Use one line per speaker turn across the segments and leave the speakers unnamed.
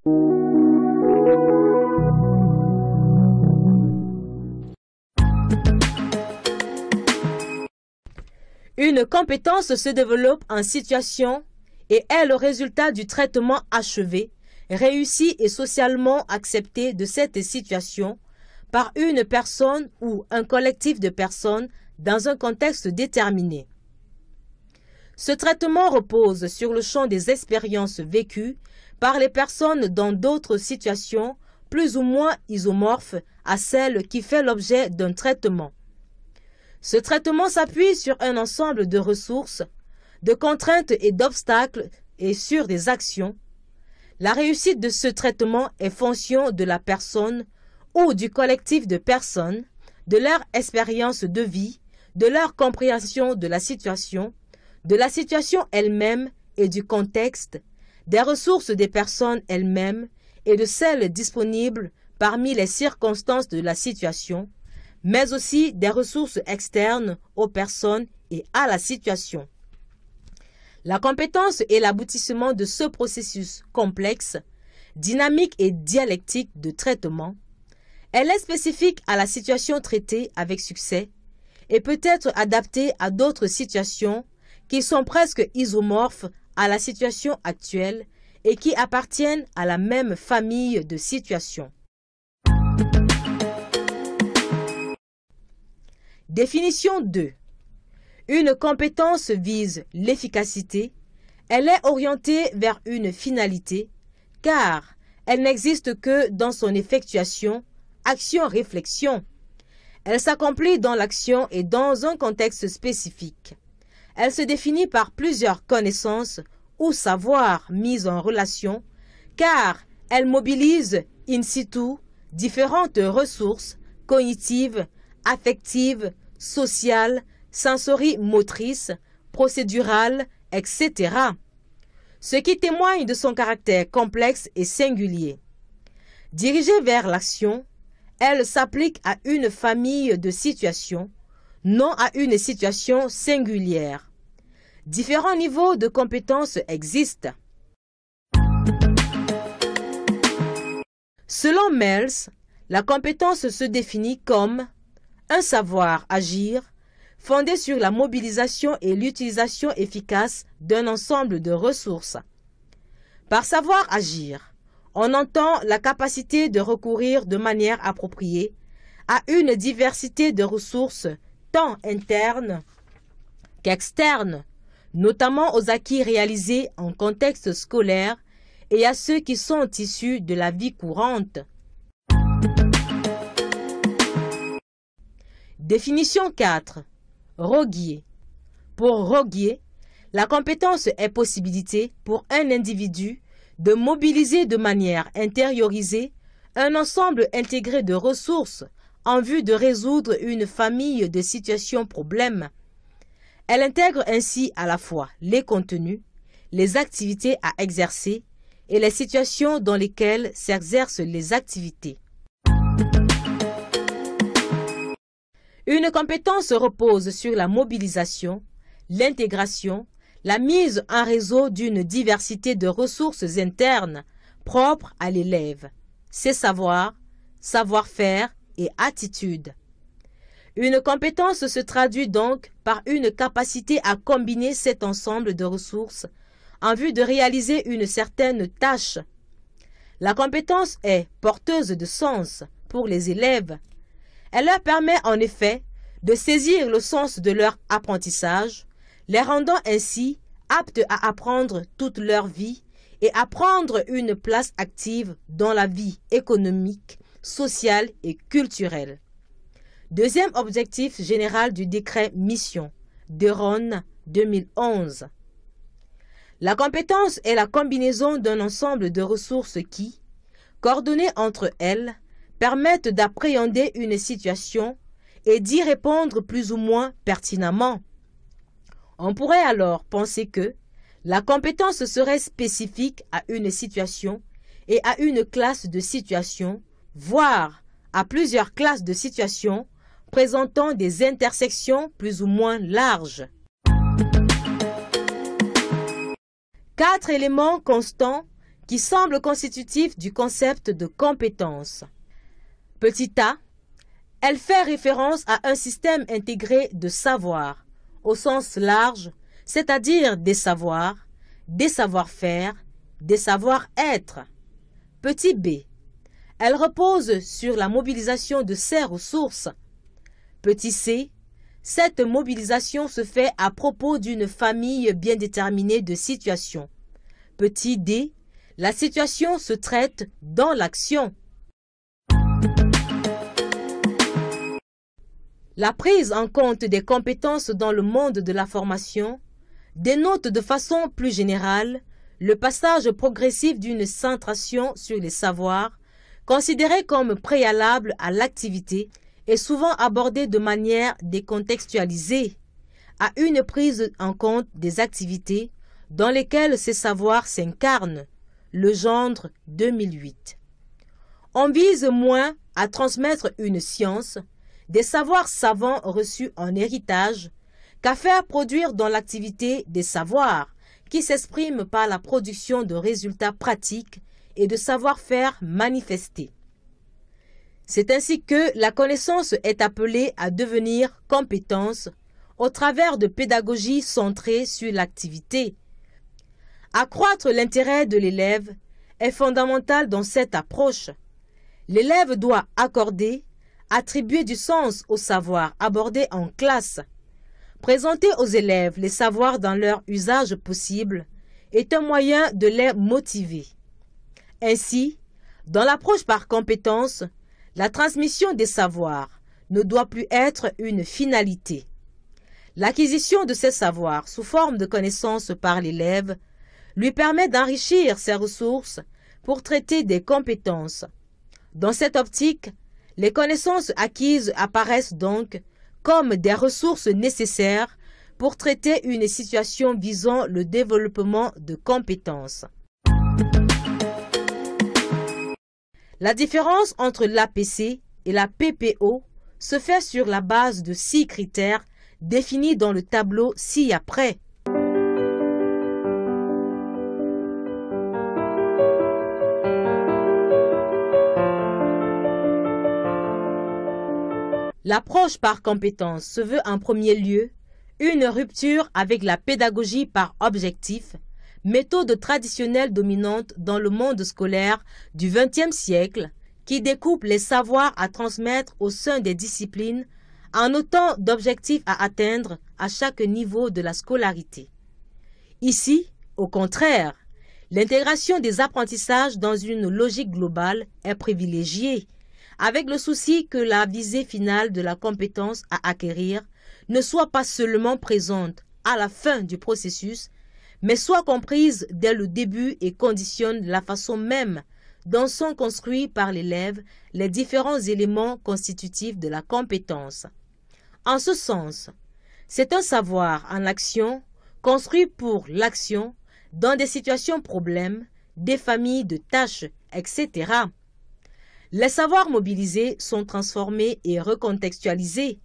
Une compétence se développe en situation et est le résultat du traitement achevé, réussi et socialement accepté de cette situation par une personne ou un collectif de personnes dans un contexte déterminé. Ce traitement repose sur le champ des expériences vécues par les personnes dans d'autres situations plus ou moins isomorphes à celle qui fait l'objet d'un traitement. Ce traitement s'appuie sur un ensemble de ressources, de contraintes et d'obstacles et sur des actions. La réussite de ce traitement est fonction de la personne ou du collectif de personnes, de leur expérience de vie, de leur compréhension de la situation elle-même et du contexte, des ressources des personnes elles-mêmes et de celles disponibles parmi les circonstances de la situation, mais aussi des ressources externes aux personnes et à la situation. La compétence est l'aboutissement de ce processus complexe, dynamique et dialectique de traitement. Elle est spécifique à la situation traitée avec succès et peut être adaptée à d'autres situations qui sont presque isomorphes à la situation actuelle et qui appartiennent à la même famille de situations. Définition 2. Une compétence vise l'efficacité. Elle est orientée vers une finalité, car elle n'existe que dans son effectuation, action-réflexion. Elle s'accomplit dans l'action et dans un contexte spécifique. Elle se définit par plusieurs connaissances ou savoirs mis en relation, car elle mobilise in situ différentes ressources cognitives, affectives, sociales, sensorimotrices, procédurales, etc. Ce qui témoigne de son caractère complexe et singulier. Dirigée vers l'action, elle s'applique à une famille de situations, non à une situation singulière. Différents niveaux de compétences existent. Selon Mills, la compétence se définit comme un savoir agir fondé sur la mobilisation et l'utilisation efficace d'un ensemble de ressources. Par savoir agir, on entend la capacité de recourir de manière appropriée à une diversité de ressources tant internes qu'externes, notamment aux acquis réalisés en contexte scolaire et à ceux qui sont issus de la vie courante. Définition 4. Roguier. Pour Roguier, la compétence est possibilité pour un individu de mobiliser de manière intériorisée un ensemble intégré de ressources en vue de résoudre une famille de situations problèmes. Elle intègre ainsi à la fois les contenus, les activités à exercer et les situations dans lesquelles s'exercent les activités. Une compétence repose sur la mobilisation, l'intégration, la mise en réseau d'une diversité de ressources internes propres à l'élève, ses savoirs, savoir-faire et attitudes. Une compétence se traduit donc par une capacité à combiner cet ensemble de ressources en vue de réaliser une certaine tâche. La compétence est porteuse de sens pour les élèves. Elle leur permet en effet de saisir le sens de leur apprentissage, les rendant ainsi aptes à apprendre toute leur vie et à prendre une place active dans la vie économique, sociale et culturelle. Deuxième objectif général du décret Mission, Deron 2011. La compétence est la combinaison d'un ensemble de ressources qui, coordonnées entre elles, permettent d'appréhender une situation et d'y répondre plus ou moins pertinemment. On pourrait alors penser que la compétence serait spécifique à une situation et à une classe de situations, voire à plusieurs classes de situations présentant des intersections plus ou moins larges. 4 éléments constants qui semble constitutif du concept de compétence. Petit a, elle fait référence à un système intégré de savoir, au sens large, c'est-à-dire des savoirs, des savoir-faire, des savoir-être. Petit b, elle repose sur la mobilisation de ces ressources. Petit c, cette mobilisation se fait à propos d'une famille bien déterminée de situations. Petit d, la situation se traite dans l'action. La prise en compte des compétences dans le monde de la formation dénote de façon plus générale le passage progressif d'une centration sur les savoirs, considérés comme préalables à l'activité et souvent abordés de manière décontextualisée, à une prise en compte des activités dans lesquelles ces savoirs s'incarnent. Legendre 2008. On vise moins à transmettre une science, des savoirs savants reçus en héritage, qu'à faire produire dans l'activité des savoirs qui s'expriment par la production de résultats pratiques et de savoir-faire manifestés. C'est ainsi que la connaissance est appelée à devenir compétence au travers de pédagogies centrées sur l'activité. Accroître l'intérêt de l'élève est fondamental dans cette approche. L'élève doit accorder, attribuer du sens au savoir abordé en classe. Présenter aux élèves les savoirs dans leur usage possible est un moyen de les motiver. Ainsi, dans l'approche par compétence, la transmission des savoirs ne doit plus être une finalité. L'acquisition de ces savoirs sous forme de connaissances par l'élève lui permet d'enrichir ses ressources pour traiter des compétences. Dans cette optique, les connaissances acquises apparaissent donc comme des ressources nécessaires pour traiter une situation visant le développement de compétences. La différence entre l'APC et la PPO se fait sur la base de 6 critères définis dans le tableau ci-après. L'approche par compétence se veut en premier lieu une rupture avec la pédagogie par objectif, méthode traditionnelle dominante dans le monde scolaire du XXe siècle qui découpe les savoirs à transmettre au sein des disciplines en autant d'objectifs à atteindre à chaque niveau de la scolarité. Ici, au contraire, l'intégration des apprentissages dans une logique globale est privilégiée, avec le souci que la visée finale de la compétence à acquérir ne soit pas seulement présente à la fin du processus, mais soit comprise dès le début et conditionne la façon même dont sont construits par l'élève les différents éléments constitutifs de la compétence. En ce sens, c'est un savoir en action, construit pour l'action, dans des situations problèmes, des familles de tâches, etc. Les savoirs mobilisés sont transformés et recontextualisés.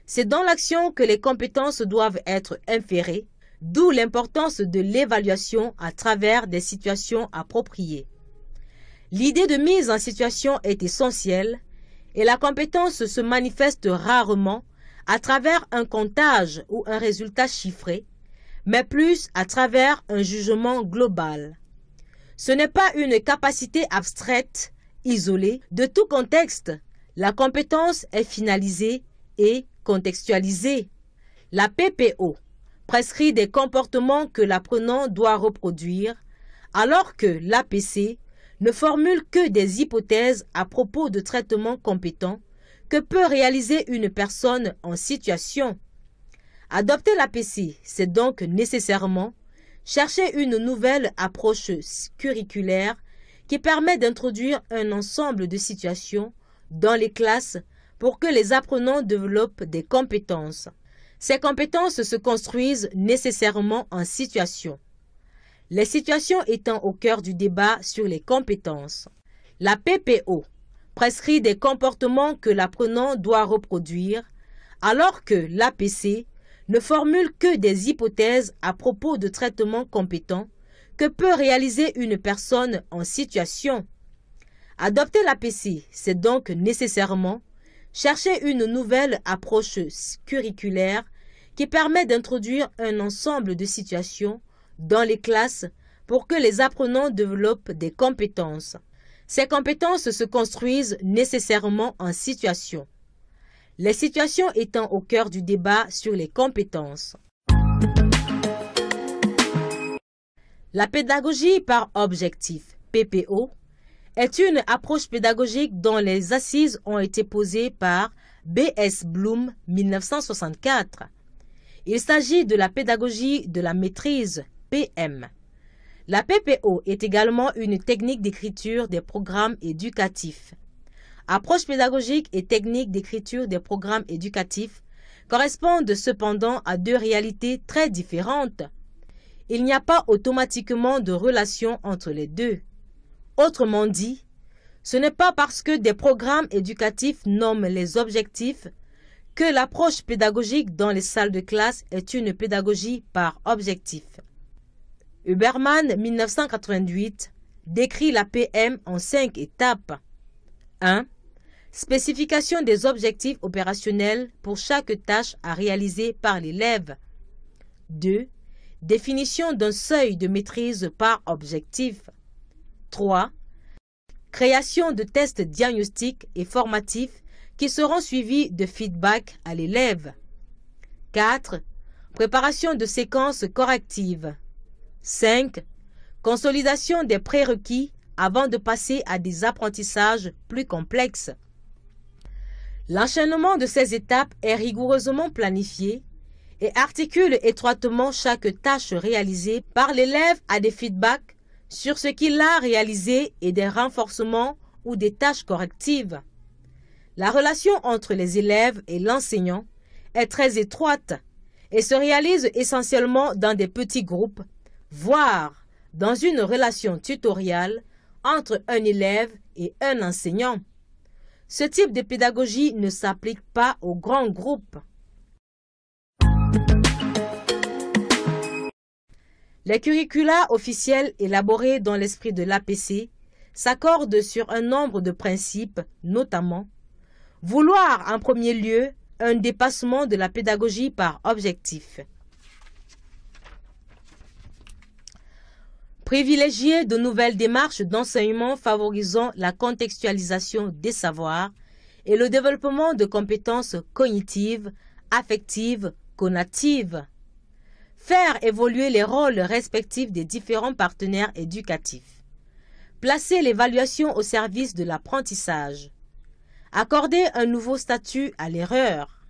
C'est dans l'action que les compétences doivent être inférées, d'où l'importance de l'évaluation à travers des situations appropriées. L'idée de mise en situation est essentielle et la compétence se manifeste rarement à travers un comptage ou un résultat chiffré, mais plus à travers un jugement global. Ce n'est pas une capacité abstraite, isolée de tout contexte. La compétence est finalisée et contextualisée. La PPO prescrit des comportements que l'apprenant doit reproduire, alors que l'APC ne formule que des hypothèses à propos de traitements compétents que peut réaliser une personne en situation. Adopter l'APC, c'est donc nécessairement chercher une nouvelle approche curriculaire qui permet d'introduire un ensemble de situations dans les classes pour que les apprenants développent des compétences. Ces compétences se construisent nécessairement en situation. Les situations étant au cœur du débat sur les compétences. La PPO prescrit des comportements que l'apprenant doit reproduire, alors que l'APC ne formule que des hypothèses à propos de traitements compétents que peut réaliser une personne en situation. Adopter l'APC, c'est donc nécessairement chercher une nouvelle approche curriculaire qui permet d'introduire un ensemble de situations dans les classes pour que les apprenants développent des compétences. Ces compétences se construisent nécessairement en situation, les situations étant au cœur du débat sur les compétences. La pédagogie par objectif, PPO, est une approche pédagogique dont les assises ont été posées par B.S. Bloom 1964. Il s'agit de la pédagogie de la maîtrise, PM. La PPO est également une technique d'écriture des programmes éducatifs. Approche pédagogique et technique d'écriture des programmes éducatifs correspondent cependant à deux réalités très différentes. Il n'y a pas automatiquement de relation entre les deux. Autrement dit, ce n'est pas parce que des programmes éducatifs nomment les objectifs que l'approche pédagogique dans les salles de classe est une pédagogie par objectif. Huberman, 1988, décrit la PM en 5 étapes. 1. Spécification des objectifs opérationnels pour chaque tâche à réaliser par l'élève. 2. Définition d'un seuil de maîtrise par objectif. 3. Création de tests diagnostiques et formatifs qui seront suivis de feedback à l'élève. 4. Préparation de séquences correctives. 5. Consolidation des prérequis avant de passer à des apprentissages plus complexes. L'enchaînement de ces étapes est rigoureusement planifié et articule étroitement chaque tâche réalisée par l'élève à des feedbacks sur ce qu'il a réalisé et des renforcements ou des tâches correctives. La relation entre les élèves et l'enseignant est très étroite et se réalise essentiellement dans des petits groupes, voire dans une relation tutoriale entre un élève et un enseignant. Ce type de pédagogie ne s'applique pas aux grands groupes. Les curricula officiels élaborés dans l'esprit de l'APC s'accordent sur un nombre de principes, notamment vouloir en premier lieu un dépassement de la pédagogie par objectif, privilégier de nouvelles démarches d'enseignement favorisant la contextualisation des savoirs et le développement de compétences cognitives, affectives, conatives, faire évoluer les rôles respectifs des différents partenaires éducatifs, placer l'évaluation au service de l'apprentissage, accorder un nouveau statut à l'erreur,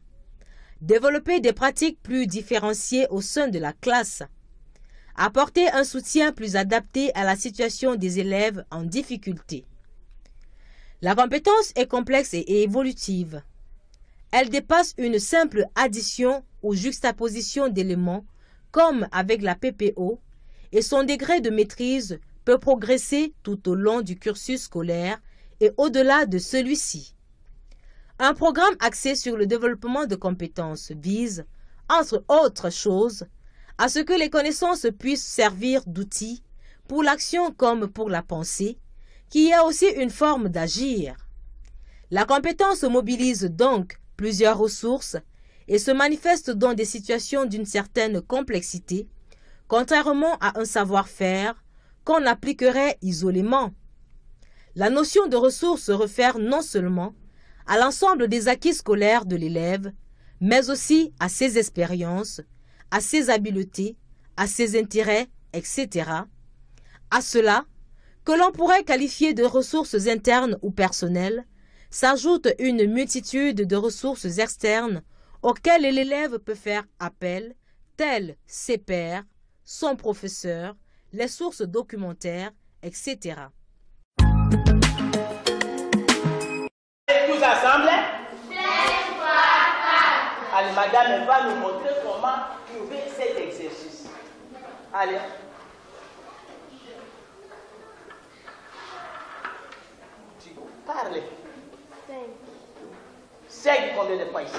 développer des pratiques plus différenciées au sein de la classe, apporter un soutien plus adapté à la situation des élèves en difficulté. La compétence est complexe et évolutive. Elle dépasse une simple addition ou juxtaposition d'éléments comme avec la PPO, et son degré de maîtrise peut progresser tout au long du cursus scolaire et au-delà de celui-ci. Un programme axé sur le développement de compétences vise, entre autres choses, à ce que les connaissances puissent servir d'outils pour l'action comme pour la pensée, qui est aussi une forme d'agir. La compétence mobilise donc plusieurs ressources et se manifeste dans des situations d'une certaine complexité, contrairement à un savoir-faire qu'on appliquerait isolément. La notion de ressources se réfère non seulement à l'ensemble des acquis scolaires de l'élève, mais aussi à ses expériences, à ses habiletés, à ses intérêts, etc. À cela, que l'on pourrait qualifier de ressources internes ou personnelles, s'ajoute une multitude de ressources externes auxquelles l'élève peut faire appel, tels ses pairs, son professeur, les sources documentaires, etc.
Tous ensemble? Allez, madame, elle va nous montrer comment trouver cet exercice. Allez. Tu parles. 5 combien de fois ici?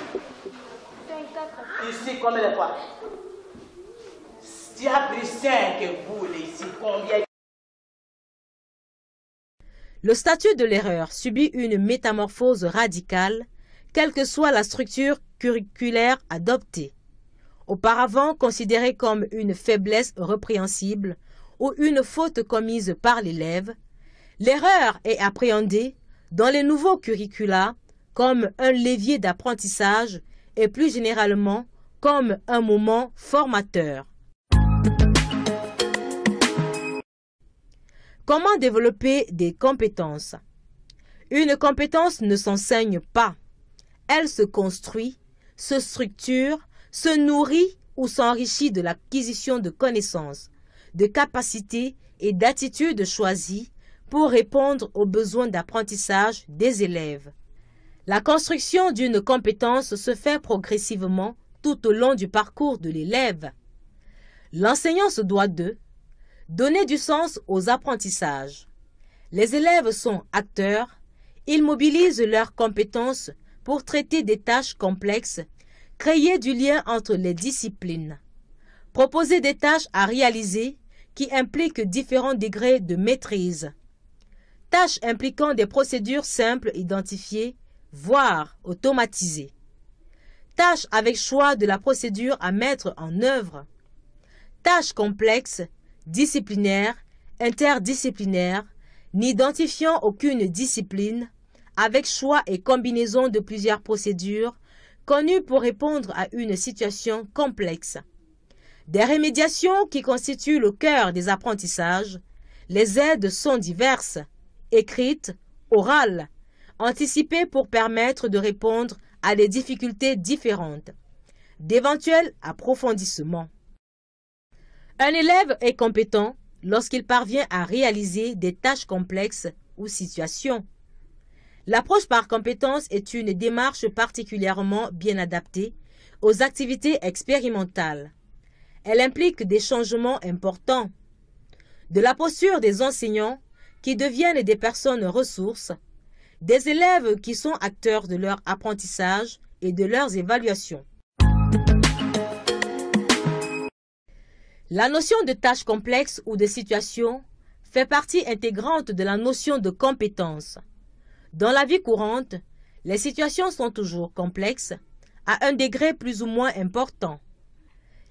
5, 4. Ici, combien de fois? 6, Tu as pris 5 boules ici, combien?
Le statut de l'erreur subit une métamorphose radicale, quelle que soit la structure curriculaire adoptée. Auparavant considérée comme une faiblesse répréhensible ou une faute commise par l'élève, l'erreur est appréhendée dans les nouveaux curricula comme un levier d'apprentissage et plus généralement comme un moment formateur. Comment développer des compétences? Une compétence ne s'enseigne pas. Elle se construit, se structure, se nourrit ou s'enrichit de l'acquisition de connaissances, de capacités et d'attitudes choisies pour répondre aux besoins d'apprentissage des élèves. La construction d'une compétence se fait progressivement tout au long du parcours de l'élève. L'enseignant se doit de donner du sens aux apprentissages. Les élèves sont acteurs, ils mobilisent leurs compétences pour traiter des tâches complexes, créer du lien entre les disciplines, proposer des tâches à réaliser qui impliquent différents degrés de maîtrise, tâches impliquant des procédures simples identifiées, voire automatisées, tâches avec choix de la procédure à mettre en œuvre, tâches complexes, disciplinaires, interdisciplinaires, n'identifiant aucune discipline, avec choix et combinaison de plusieurs procédures connues pour répondre à une situation complexe. Des remédiations qui constituent le cœur des apprentissages, les aides sont diverses, écrites, orales, anticipées pour permettre de répondre à des difficultés différentes, d'éventuels approfondissements. Un élève est compétent lorsqu'il parvient à réaliser des tâches complexes ou situations. L'approche par compétence est une démarche particulièrement bien adaptée aux activités expérimentales. Elle implique des changements importants, de la posture des enseignants qui deviennent des personnes ressources, des élèves qui sont acteurs de leur apprentissage et de leurs évaluations. La notion de tâches complexes ou de situations fait partie intégrante de la notion de compétence. Dans la vie courante, les situations sont toujours complexes, à un degré plus ou moins important.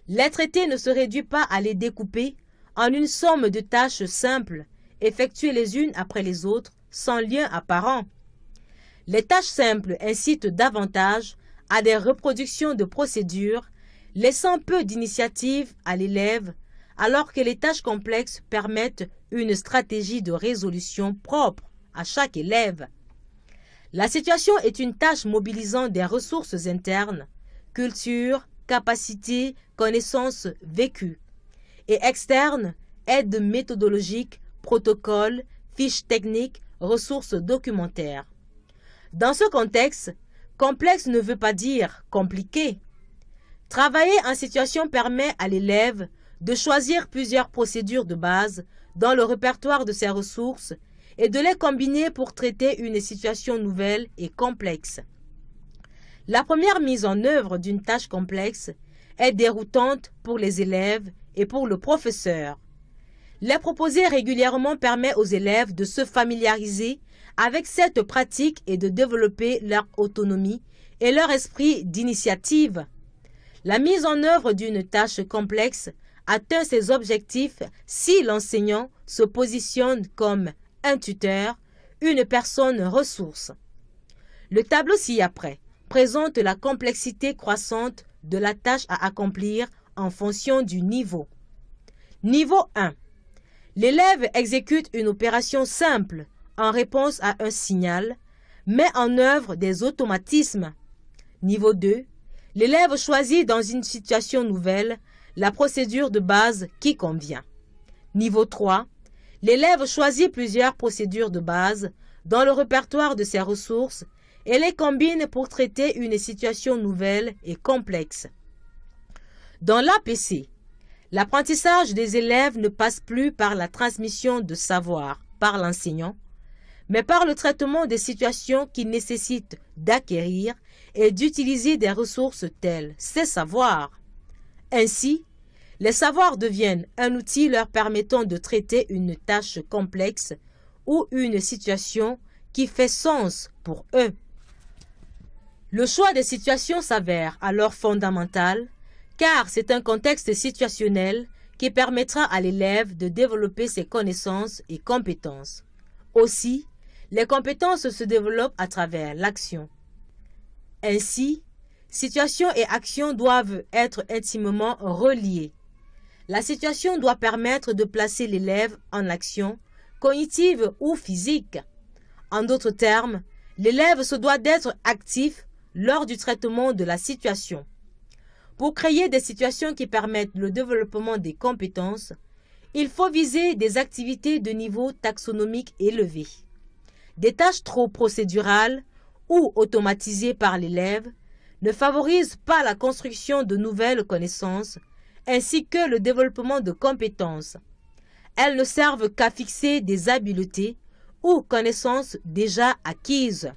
Les traiter ne se réduit pas à les découper en une somme de tâches simples, effectuées les unes après les autres, sans lien apparent. Les tâches simples incitent davantage à des reproductions de procédures, laissant peu d'initiative à l'élève, alors que les tâches complexes permettent une stratégie de résolution propre à chaque élève. La situation est une tâche mobilisant des ressources internes, culture, capacités, connaissances vécues, et externes, aides méthodologiques, protocoles, fiches techniques, ressources documentaires. Dans ce contexte, complexe ne veut pas dire compliqué. Travailler en situation permet à l'élève de choisir plusieurs procédures de base dans le répertoire de ses ressources et de les combiner pour traiter une situation nouvelle et complexe. La première mise en œuvre d'une tâche complexe est déroutante pour les élèves et pour le professeur. Les proposer régulièrement permet aux élèves de se familiariser avec cette pratique et de développer leur autonomie et leur esprit d'initiative. La mise en œuvre d'une tâche complexe atteint ses objectifs si l'enseignant se positionne comme un tuteur, une personne ressource. Le tableau ci-après présente la complexité croissante de la tâche à accomplir en fonction du niveau. Niveau 1. L'élève exécute une opération simple en réponse à un signal, met en œuvre des automatismes. Niveau 2. L'élève choisit dans une situation nouvelle la procédure de base qui convient. Niveau 3. L'élève choisit plusieurs procédures de base dans le répertoire de ses ressources et les combine pour traiter une situation nouvelle et complexe. Dans l'APC, l'apprentissage des élèves ne passe plus par la transmission de savoir par l'enseignant, mais par le traitement des situations qui nécessitent d'acquérir et d'utiliser des ressources telles ces savoirs. Ainsi, Les savoirs deviennent un outil leur permettant de traiter une tâche complexe ou une situation qui fait sens pour eux. Le choix des situations s'avère alors fondamental car c'est un contexte situationnel qui permettra à l'élève de développer ses connaissances et compétences. Aussi, les compétences se développent à travers l'action. Ainsi, situation et action doivent être intimement reliées. La situation doit permettre de placer l'élève en action, cognitive ou physique. En d'autres termes, l'élève se doit d'être actif lors du traitement de la situation. Pour créer des situations qui permettent le développement des compétences, il faut viser des activités de niveau taxonomique élevé. Des tâches trop procédurales ou automatisées par l'élève ne favorisent pas la construction de nouvelles connaissances ainsi que le développement de compétences. Elles ne servent qu'à fixer des habiletés ou connaissances déjà acquises.